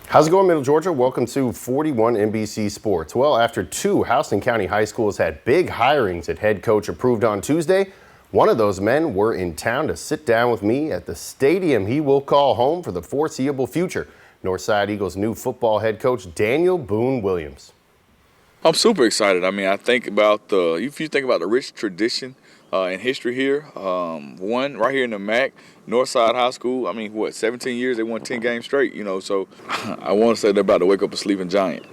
How's it going, Middle Georgia? Welcome to 41 NBC Sports. Well, after two Houston County high schools had big hirings that head coach approved on Tuesday, one of those men were in town to sit down with me at the stadium he will call home for the foreseeable future. Northside Eagles' new football head coach, Daniel Boone Williams. I'm super excited. I mean, if you think about the rich tradition in history here, one right here in the MAC, Northside High School, I mean, 17 years, they won 10 games straight, so I want to say they're about to wake up a sleeping giant.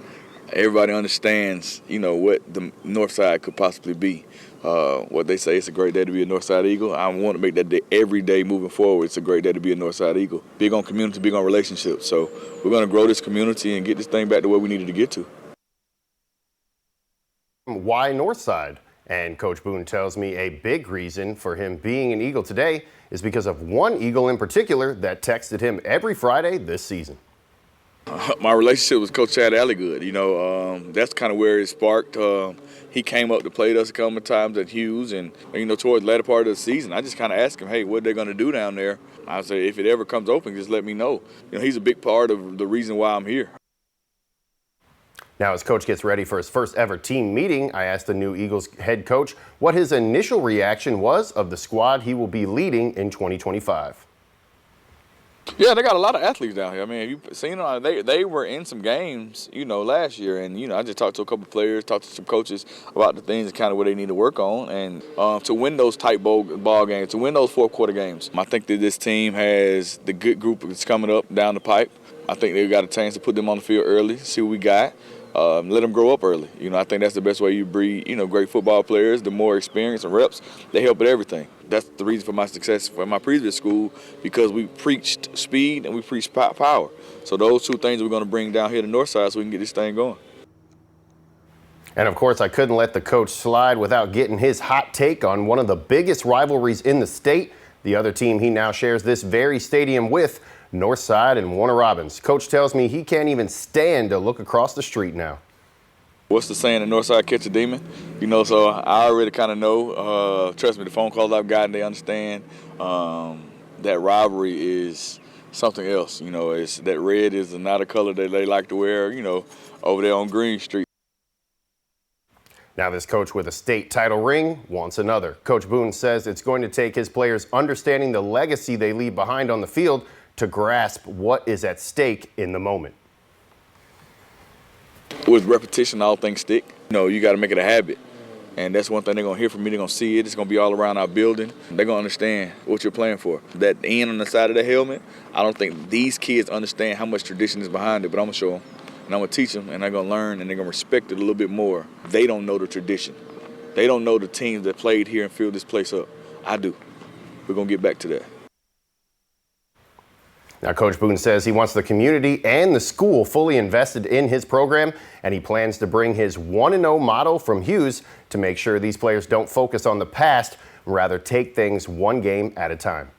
Everybody understands, what the Northside could possibly be. What they say, it's a great day to be a Northside Eagle. I want to make that day every day moving forward. It's a great day to be a Northside Eagle. Big on community, big on relationships. So we're going to grow this community and get this thing back to where we needed to get to. Why Northside? And Coach Boone tells me a big reason for him being an Eagle today is because of one Eagle in particular that texted him every Friday this season. My relationship with Coach Chad Alligood, that's kind of where it sparked. He came up to play us a couple of times at Hughes, and towards the latter part of the season, I just kind of asked him, hey, what are they going to do down there? I said, if it ever comes open, just let me know. He's a big part of the reason why I'm here. Now, as Coach gets ready for his first ever team meeting, I asked the new Eagles head coach what his initial reaction was of the squad he will be leading in 2025. Yeah, they got a lot of athletes down here. I mean, you've seen them. They were in some games, last year, and I just talked to a couple of players, talked to some coaches about the things and kind of what they need to work on, and to win those tight ball games, to win those fourth quarter games. I think that this team has the good group that's coming up down the pipe. I think they've got a chance to put them on the field early, see what we got. Let them grow up early. I think that's the best way you breed, great football players. The more experience and reps, they help with everything. That's the reason for my success for my previous school, because we preached speed and we preached power. So those two things we're going to bring down here to Northside so we can get this thing going. And of course, I couldn't let the coach slide without getting his hot take on one of the biggest rivalries in the state. The other team he now shares this very stadium with, Northside and Warner Robins. Coach tells me he can't even stand to look across the street now. What's the saying, the Northside catch a demon? So I already kind of know. Trust me, the phone calls I've gotten, they understand that rivalry is something else. It's that red is not a color that they like to wear, over there on Green Street. Now this coach with a state title ring wants another. Coach Boone says it's going to take his players understanding the legacy they leave behind on the field to grasp what is at stake in the moment. With repetition, all things stick. You got to make it a habit. And that's one thing they're going to hear from me. They're going to see it. It's going to be all around our building. They're going to understand what you're playing for. That N on the side of the helmet, I don't think these kids understand how much tradition is behind it, but I'm going to show them. And I'm going to teach them, and they're going to learn, and they're going to respect it a little bit more. They don't know the tradition. They don't know the teams that played here and filled this place up. I do. We're going to get back to that. Now, Coach Boone says he wants the community and the school fully invested in his program, and he plans to bring his 1-0 motto from Hughes to make sure these players don't focus on the past, rather take things one game at a time.